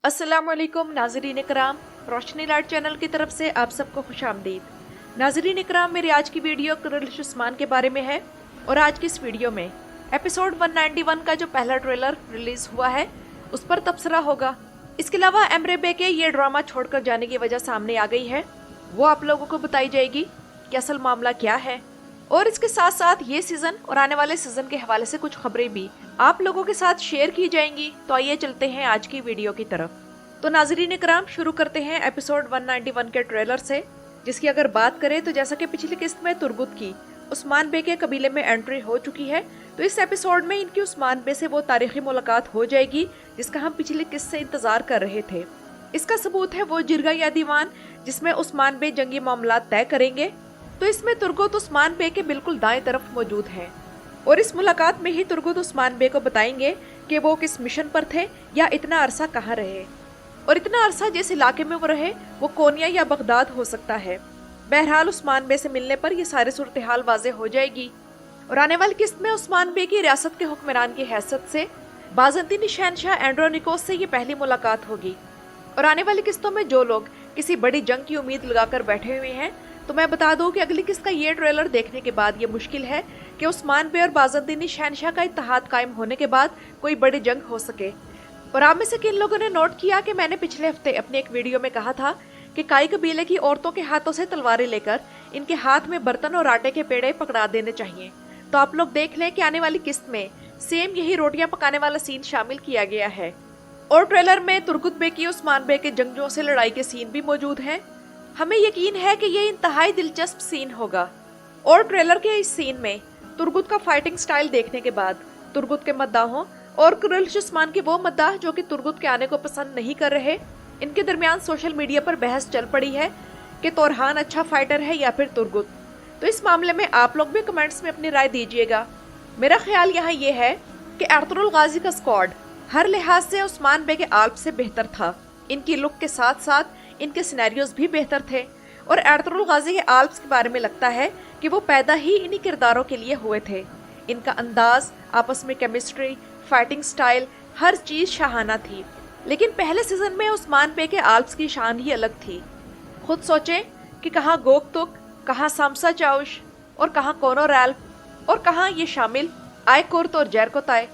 अस्सलाम वालेकुम नाज़रीन इकराम, रोशनी लाइट चैनल की तरफ से आप सबको खुश आमदीद। नाज़रीन इकराम, मेरी आज की वीडियो कुरैश उस्मान के बारे में है और आज की इस वीडियो में एपिसोड 191 का जो पहला ट्रेलर रिलीज हुआ है उस पर तबसरा होगा। इसके अलावा एमरे बे के ये ड्रामा छोड़कर जाने की वजह सामने आ गई है, वो आप लोगों को बताई जाएगी कि असल मामला क्या है। और इसके साथ साथ ये सीजन और आने वाले सीजन के हवाले से कुछ खबरें भी आप लोगों के साथ शेयर की जाएंगी। तो आइए चलते हैं आज की वीडियो की तरफ। तो नाज़रीन इकराम, शुरू करते हैं एपिसोड 191 के ट्रेलर से, जिसकी अगर बात करें तो जैसा कि पिछली किस्त में तुर्गुत की उस्मान बे के कबीले में एंट्री हो चुकी है, तो इस एपिसोड में इनकी उस्मान बे से वो तारीखी मुलाकात हो जाएगी जिसका हम पिछली किस्त से इंतजार कर रहे थे। इसका सबूत है वो जिरगा या दीवान जिसमें उस्मान बे जंगी मामला तय करेंगे। तो इसमें तुर्गुत उस्मान बे के बिल्कुल दाएं तरफ मौजूद है और इस मुलाकात में ही तुर्गुत उस्मान बे को बताएंगे कि वो किस मिशन पर थे या इतना अरसा कहाँ रहे, और इतना अरसा जिस इलाके में वो रहे वो कोनिया या बगदाद हो सकता है। बहरहाल उस्मान बे से मिलने पर ये सारी सूरत हाल वाज़ेह हो जाएगी और आने वाली किस्त में उस्मान बे की रियासत के हुक्मरान की हैसियत से बाज़ंतीनी शहनशाह एंड्रोनिकोस से ये पहली मुलाकात होगी। और आने वाली किस्तों में जो लोग किसी बड़ी जंग की उम्मीद लगाकर बैठे हुए हैं, तो मैं बता दूं कि अगली किस्त का ये ट्रेलर देखने के बाद ये मुश्किल है कि उस्मान बे और बाज़ंतीनी शहनशाह का इत्तेहाद कायम होने के बाद कोई बड़ी जंग हो सके। और आप में से किन लोगों ने नोट किया कि मैंने पिछले हफ्ते अपनी एक वीडियो में कहा था कि काई कबीले की औरतों के हाथों से तलवारें लेकर इनके हाथ में बर्तन और आटे के पेड़े पकड़ा देने चाहिए। तो आप लोग देख लें कि आने वाली किस्त में सेम यही रोटियां पकाने वाला सीन शामिल किया गया है। और ट्रेलर में तुर्गुत बे की उस्मान बे के जंगजों से लड़ाई के सीन भी मौजूद हैं। हमें यकीन है कि ये इंतहाई दिलचस्प सीन होगा। और ट्रेलर के इस सीन में तुर्गुत का फाइटिंग स्टाइल देखने के बाद तुर्गुत के मद्दाहों और कुरैश उस्मान के वो मद्दाह जो कि तुर्गुत के आने को पसंद नहीं कर रहे, इनके दरमियान सोशल मीडिया पर बहस चल पड़ी है कि तोरहान अच्छा फाइटर है या फिर तुर्गुत। तो इस मामले में आप लोग भी कमेंट्स में अपनी राय दीजिएगा। मेरा ख्याल यहाँ ये है कि अर्तुगरुल गाजी का स्क्वाड हर लिहाज से उस्मान बे के आल्प से बेहतर था। इनकी लुक के साथ साथ इनके सिनेरियोज भी बेहतर थे और अर्तुगरुल गाजी के आल्प्स के बारे में लगता है कि वो पैदा ही इन्हीं किरदारों के लिए हुए थे। इनका अंदाज, आपस में केमिस्ट्री, फाइटिंग स्टाइल, हर चीज शाहाना थी। लेकिन पहले सीजन में उस्मान बे के आल्प्स की शान ही अलग थी। खुद सोचें कि कहाँ गोकतुक, कहाँ सामसा चाउश और कहाँ कोनो रैल्फ और कहाँ ये शामिल आयकुर्त और जैरकोताय।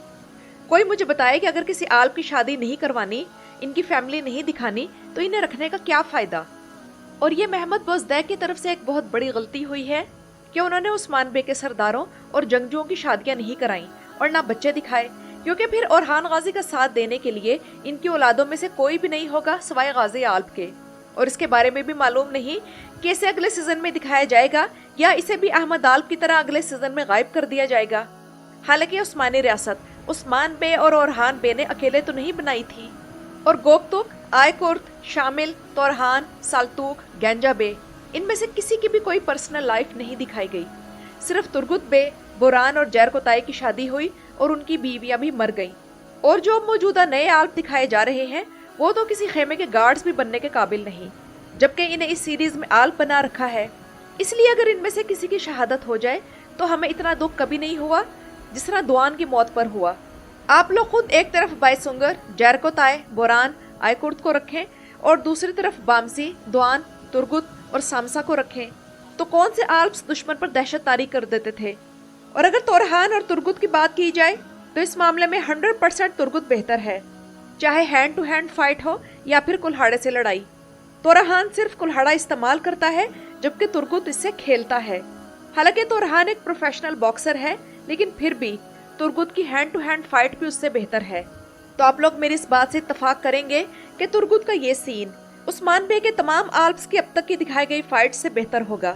कोई मुझे बताए कि अगर किसी आल्प की शादी नहीं करवानी, इनकी फैमिली नहीं दिखानी, तो इन्हें रखने का क्या फायदा। और ये महमद बोजदैक की तरफ से एक बहुत बड़ी गलती हुई है कि उन्होंने उस्मान बे के सरदारों और जंगजुओं की शादियां नहीं कराई और ना बच्चे दिखाए, क्योंकि फिर ओरहान गाजी का साथ देने के लिए इनकी औलादों में से कोई भी नहीं होगा सिवाय गाजी आल्प के। और इसके बारे में भी मालूम नहीं कि इसे अगले सीजन में दिखाया जाएगा या इसे भी अहमद आल्प की तरह अगले सीजन में गायब कर दिया जाएगा। हालांकि उस्मानी रियासत उस्मान बे और ओरहान बे ने अकेले तो नहीं बनाई थी, और गोकतुक, आयकुर्त, शामिल, तोरहान, साल्तुक, गंजा बे, इनमें से किसी की भी कोई पर्सनल लाइफ नहीं दिखाई गई। सिर्फ तुर्गुत बे, बोरान और जैरकोताय की शादी हुई और उनकी बीवियां भी मर गईं। और जो मौजूदा नए आल्प दिखाए जा रहे हैं वो तो किसी खेमे के गार्ड्स भी बनने के काबिल नहीं, जबकि इन्हें इस सीरीज में आल्प बना रखा है। इसलिए अगर इनमें से किसी की शहादत हो जाए तो हमें इतना दुख कभी नहीं हुआ जिस तरह दुआन की मौत पर हुआ। आप लोग खुद एक तरफ बायसुंगर, जैरकोताय, बोरान, आयकुर्त को रखें और दूसरी तरफ बामसी, दुआन, तुर्गुत और सामसा को रखें, तो कौन से आल्प्स दुश्मन पर दहशत तारी कर देते थे। और अगर तोरहान और तुर्गुत की बात की जाए तो इस मामले में 100% तुर्गुत बेहतर है, चाहे हैंड टू हैंड फाइट हो या फिर कुल्हाड़े से लड़ाई। तोरहान सिर्फ कुल्हाड़ा इस्तेमाल करता है जबकि तुर्गुत इससे खेलता है। हालांकि तोरहान एक प्रोफेशनल बॉक्सर है, लेकिन फिर भी तुर्गुत की हैंड टू हैंड फाइट भी उससे बेहतर है। तो आप लोग मेरी इस बात से इत्तेफाक करेंगे कि तुर्गुत का ये सीन उस्मान बे के तमाम आल्प्स की अब तक की दिखाई गई फाइट से बेहतर होगा।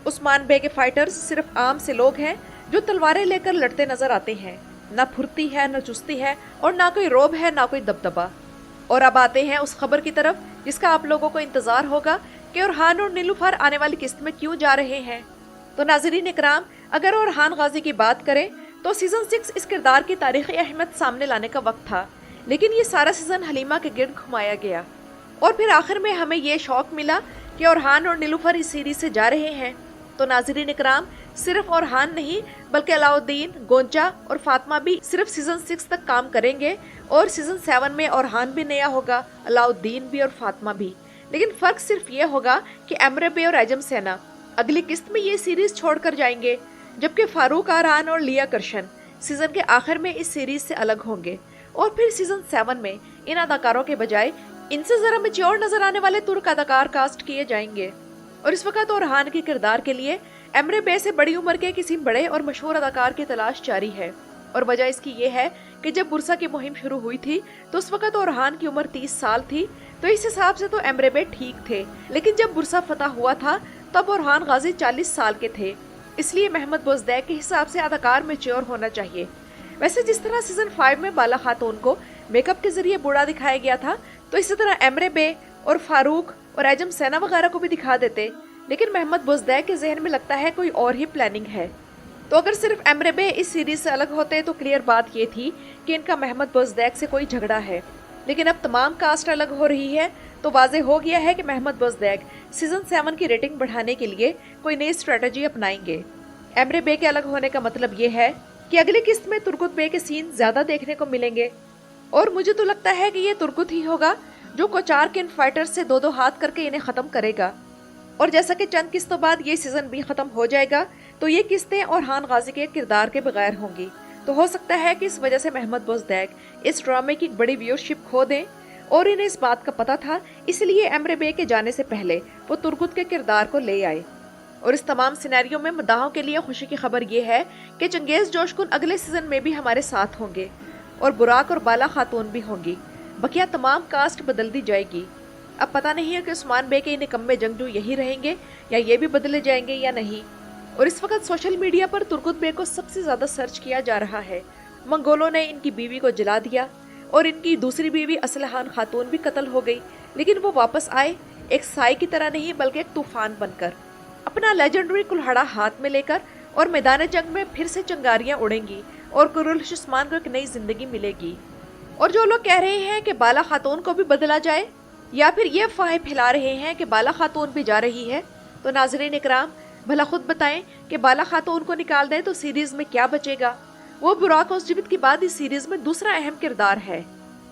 उस्मान बे के फाइटर्स सिर्फ आम से लोग हैं जो तलवारें लेकर लड़ते नजर आते हैं। ना फुर्ती है, ना चुस्ती है और ना कोई रोब है, ना कोई दबदबा। और अब आते हैं उस खबर की तरफ जिसका आप लोगों को इंतजार होगा कि ओरहान और नीलूफर आने वाली किस्त में क्यों जा रहे हैं। तो नाज़रीन इकराम, अगर ओरहान गाजी की बात करें तो सीजन 6 इस किरदार की तारीखी अहमियत सामने लाने का वक्त था, लेकिन ये सारा सीजन हलीमा के गिर्द घुमाया गया और फिर आखिर में हमें ये शौक मिला कि ओरहान और नीलूफर इस सीरीज से जा रहे हैं। तो नाज़रीन इकराम, सिर्फ औरहान नहीं बल्कि अलाउद्दीन, गोंचा और फातिमा भी सिर्फ सीजन 6 तक काम करेंगे और सीजन 7 में औरहान भी नया होगा, अलाउद्दीन भी और फातिमा भी। लेकिन फर्क सिर्फ ये होगा कि एमरे बे और एजम सेना अगली किस्त में ये सीरीज छोड़कर जाएंगे, जबकि फारूक आरान और लिया कर्शन सीजन के आखिर में इस सीरीज से अलग होंगे और फिर सीजन 7 में इन अदाकारों के बजाय इनसे जरा मैच्योर नजर आने वाले तुर्क अदाकार कास्ट किए जाएंगे। और इस वक्त औरहान के किरदार के लिए एमरे बे से बड़ी उम्र के किसी बड़े और मशहूर अदाकार की तलाश जारी है। और वजह इसकी ये है कि जब बुरसा की मुहिम शुरू हुई थी तो उस वक्त औरहान की उम्र 30 साल थी, तो इस हिसाब से तो एमरे बे ठीक थे। लेकिन जब बुरसा फतह हुआ था तब औरहान गाजी 40 साल के थे, इसलिए महमद बोजदैक के हिसाब से अदाकार मैच्योर होना चाहिए। वैसे जिस तरह सीजन 5 में बाला खातून को मेकअप के जरिए बूढ़ा दिखाया गया था, तो इसी तरह एमरे बे और फारूक और एजम सेना वगैरह को भी दिखा देते, लेकिन महमद बोजदैक के जहन में लगता है कोई और ही प्लानिंग है। तो अगर सिर्फ एमरे बे इस सीरीज से अलग होते तो क्लियर बात ये थी कि इनका महमद बोजदैक से कोई झगड़ा है, लेकिन अब तमाम कास्ट अलग हो रही है तो वाजे हो गया है कि महमद बोजदैक सीजन 7 की रेटिंग बढ़ाने के लिए कोई नई स्ट्रेटजी अपनाएंगे। एमरे बे के अलग होने का मतलब ये है कि अगली किस्त में तुर्कुत बे के सीन ज्यादा देखने को मिलेंगे, और मुझे तो लगता है कि ये तुर्कुत ही होगा जो कोचार के इन फाइटर्स से दो हाथ करके इन्हें खत्म करेगा। और जैसा कि चंद किस्तों बाद ये सीजन भी खत्म हो जाएगा तो ये किस्तें औरहान गाजी के किरदार के बगैर होंगी। तो हो सकता है कि इस वजह से महमद बोजदैक इस ड्रामे की बड़ी व्यूअरशिप खो दें, और इन्हें इस बात का पता था, इसलिए एमरे बे के जाने से पहले वो तुर्कुत के किरदार को ले आए। और इस तमाम सिनेरियो में मद्दाहों के लिए खुशी की खबर ये है कि चंगेज जोशकुन अगले सीजन में भी हमारे साथ होंगे और बुराक और बाला खातून भी होंगी। बकिया तमाम कास्ट बदल दी जाएगी। अब पता नहीं है कि उस्मान बे के निकम्मे जंगजू यही रहेंगे या ये भी बदले जाएंगे या नहीं। और इस वक्त सोशल मीडिया पर तुर्कुत बे को सबसे ज्यादा सर्च किया जा रहा है। मंगोलों ने इनकी बीवी को जला दिया और इनकी दूसरी बीवी असलहान खातून भी कत्ल हो गई, लेकिन वो वापस आए एक साई की तरह नहीं बल्कि एक तूफान बनकर, अपना लेजेंडरी कुल्हाड़ा हाथ में लेकर, और मैदान जंग में फिर से चंगारियां उड़ेंगी और कुरुल्श उस्मान को एक नई जिंदगी मिलेगी। और जो लोग कह रहे हैं कि बाला खातून को भी बदला जाए या फिर ये अफवाहें फैला रहे हैं कि बाला खातून भी जा रही है, तो नाज़रीन इकराम भला खुद बताएं कि बाला खातून को निकाल दें तो सीरीज में क्या बचेगा। वो बुराक ओज़जीवित के बाद इस सीरीज में दूसरा अहम किरदार है,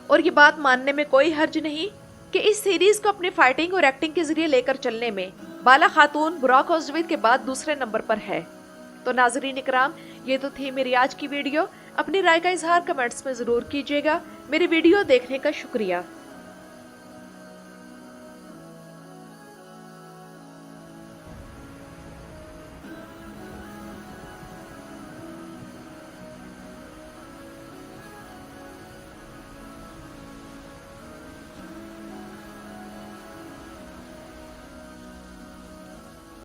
और ये बात मानने में कोई हर्ज नहीं कि इस सीरीज को अपने फाइटिंग और एक्टिंग के जरिए लेकर चलने में बाला खातून बुराक ओज़जीवित के बाद दूसरे नंबर पर है। तो नाज़रीन इकराम, ये तो थी मेरी आज की वीडियो। अपनी राय का इजहार कमेंट्स में जरूर कीजिएगा। मेरी वीडियो देखने का शुक्रिया।